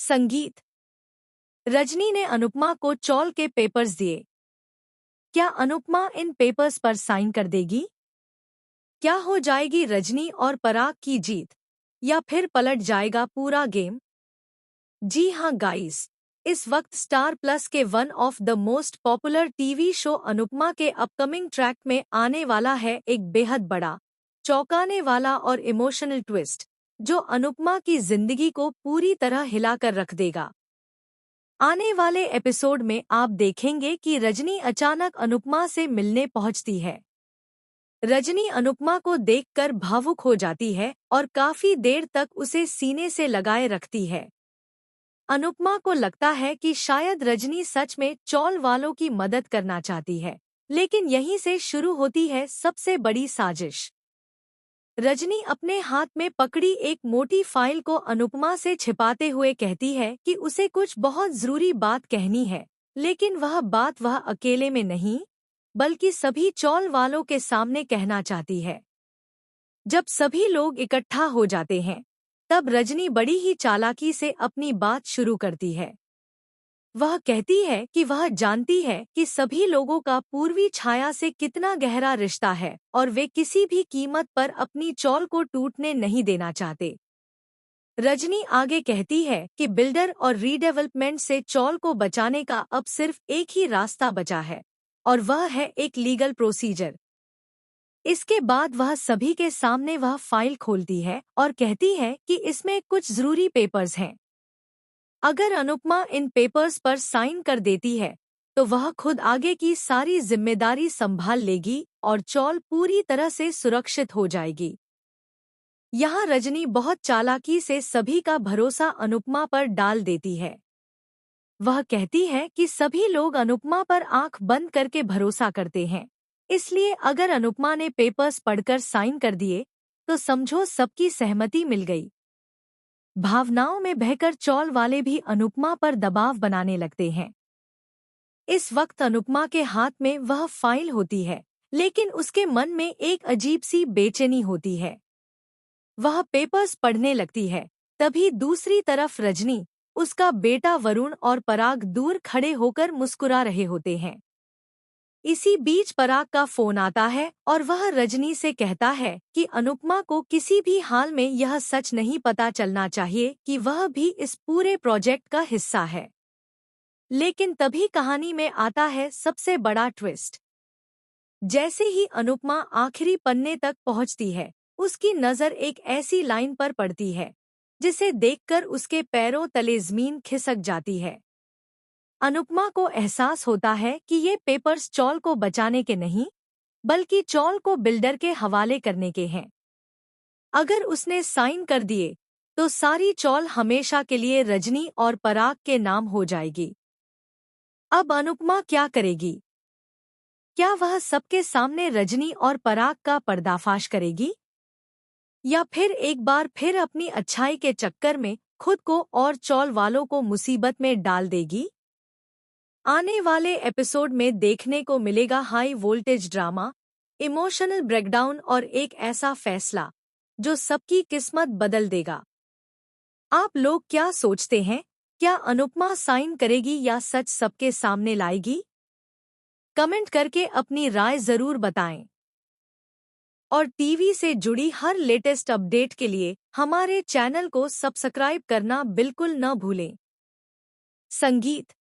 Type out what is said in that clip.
संगीत। रजनी ने अनुपमा को चौल के पेपर्स दिए। क्या अनुपमा इन पेपर्स पर साइन कर देगी? क्या हो जाएगी रजनी और पराग की जीत, या फिर पलट जाएगा पूरा गेम? जी हाँ गाइस, इस वक्त स्टार प्लस के one of the most popular TV show Anupama के अपकमिंग ट्रैक में आने वाला है एक बेहद बड़ा, चौंकाने वाला और इमोशनल ट्विस्ट, जो अनुपमा की जिंदगी को पूरी तरह हिलाकर रख देगा। आने वाले एपिसोड में आप देखेंगे कि रजनी अचानक अनुपमा से मिलने पहुंचती है। रजनी अनुपमा को देखकर भावुक हो जाती है और काफी देर तक उसे सीने से लगाए रखती है। अनुपमा को लगता है कि शायद रजनी सच में चौल वालों की मदद करना चाहती है, लेकिन यहीं से शुरू होती है सबसे बड़ी साजिश। रजनी अपने हाथ में पकड़ी एक मोटी फाइल को अनुपमा से छिपाते हुए कहती है कि उसे कुछ बहुत जरूरी बात कहनी है, लेकिन वह बात वह अकेले में नहीं, बल्कि सभी चौल वालों के सामने कहना चाहती है। जब सभी लोग इकट्ठा हो जाते हैं, तब रजनी बड़ी ही चालाकी से अपनी बात शुरू करती है। वह कहती है कि वह जानती है कि सभी लोगों का पूर्वी छाया से कितना गहरा रिश्ता है और वे किसी भी कीमत पर अपनी चौल को टूटने नहीं देना चाहते। रजनी आगे कहती है कि बिल्डर और रीडेवलपमेंट से चौल को बचाने का अब सिर्फ एक ही रास्ता बचा है, और वह है एक लीगल प्रोसीजर। इसके बाद वह सभी के सामने वह फाइल खोलती है और कहती है कि इसमें कुछ जरूरी पेपर्स हैं। अगर अनुपमा इन पेपर्स पर साइन कर देती है, तो वह खुद आगे की सारी जिम्मेदारी संभाल लेगी और चौल पूरी तरह से सुरक्षित हो जाएगी। यहाँ रजनी बहुत चालाकी से सभी का भरोसा अनुपमा पर डाल देती है। वह कहती है कि सभी लोग अनुपमा पर आंख बंद करके भरोसा करते हैं, इसलिए अगर अनुपमा ने पेपर्स पढ़कर साइन कर दिए, तो समझो सबकी सहमति मिल गई। भावनाओं में बहकर चौल वाले भी अनुपमा पर दबाव बनाने लगते हैं। इस वक्त अनुपमा के हाथ में वह फाइल होती है, लेकिन उसके मन में एक अजीब सी बेचैनी होती है। वह पेपर्स पढ़ने लगती है, तभी दूसरी तरफ रजनी, उसका बेटा वरुण और पराग दूर खड़े होकर मुस्कुरा रहे होते हैं। इसी बीच पराग का फोन आता है और वह रजनी से कहता है कि अनुपमा को किसी भी हाल में यह सच नहीं पता चलना चाहिए कि वह भी इस पूरे प्रोजेक्ट का हिस्सा है। लेकिन तभी कहानी में आता है सबसे बड़ा ट्विस्ट। जैसे ही अनुपमा आखिरी पन्ने तक पहुंचती है, उसकी नज़र एक ऐसी लाइन पर पड़ती है, जिसे देखकर उसके पैरों तले ज़मीन खिसक जाती है। अनुपमा को एहसास होता है कि ये पेपर्स चौल को बचाने के नहीं, बल्कि चौल को बिल्डर के हवाले करने के हैं। अगर उसने साइन कर दिए, तो सारी चौल हमेशा के लिए रजनी और पराग के नाम हो जाएगी। अब अनुपमा क्या करेगी? क्या वह सबके सामने रजनी और पराग का पर्दाफाश करेगी, या फिर एक बार फिर अपनी अच्छाई के चक्कर में खुद को और चौल वालों को मुसीबत में डाल देगी? आने वाले एपिसोड में देखने को मिलेगा high voltage drama, emotional breakdown और एक ऐसा फैसला जो सबकी किस्मत बदल देगा। आप लोग क्या सोचते हैं? क्या अनुपमा साइन करेगी या सच सबके सामने लाएगी? कमेंट करके अपनी राय जरूर बताएं। और टीवी से जुड़ी हर लेटेस्ट अपडेट के लिए हमारे चैनल को सब्सक्राइब करना बिल्कुल न भूलें। संगीत।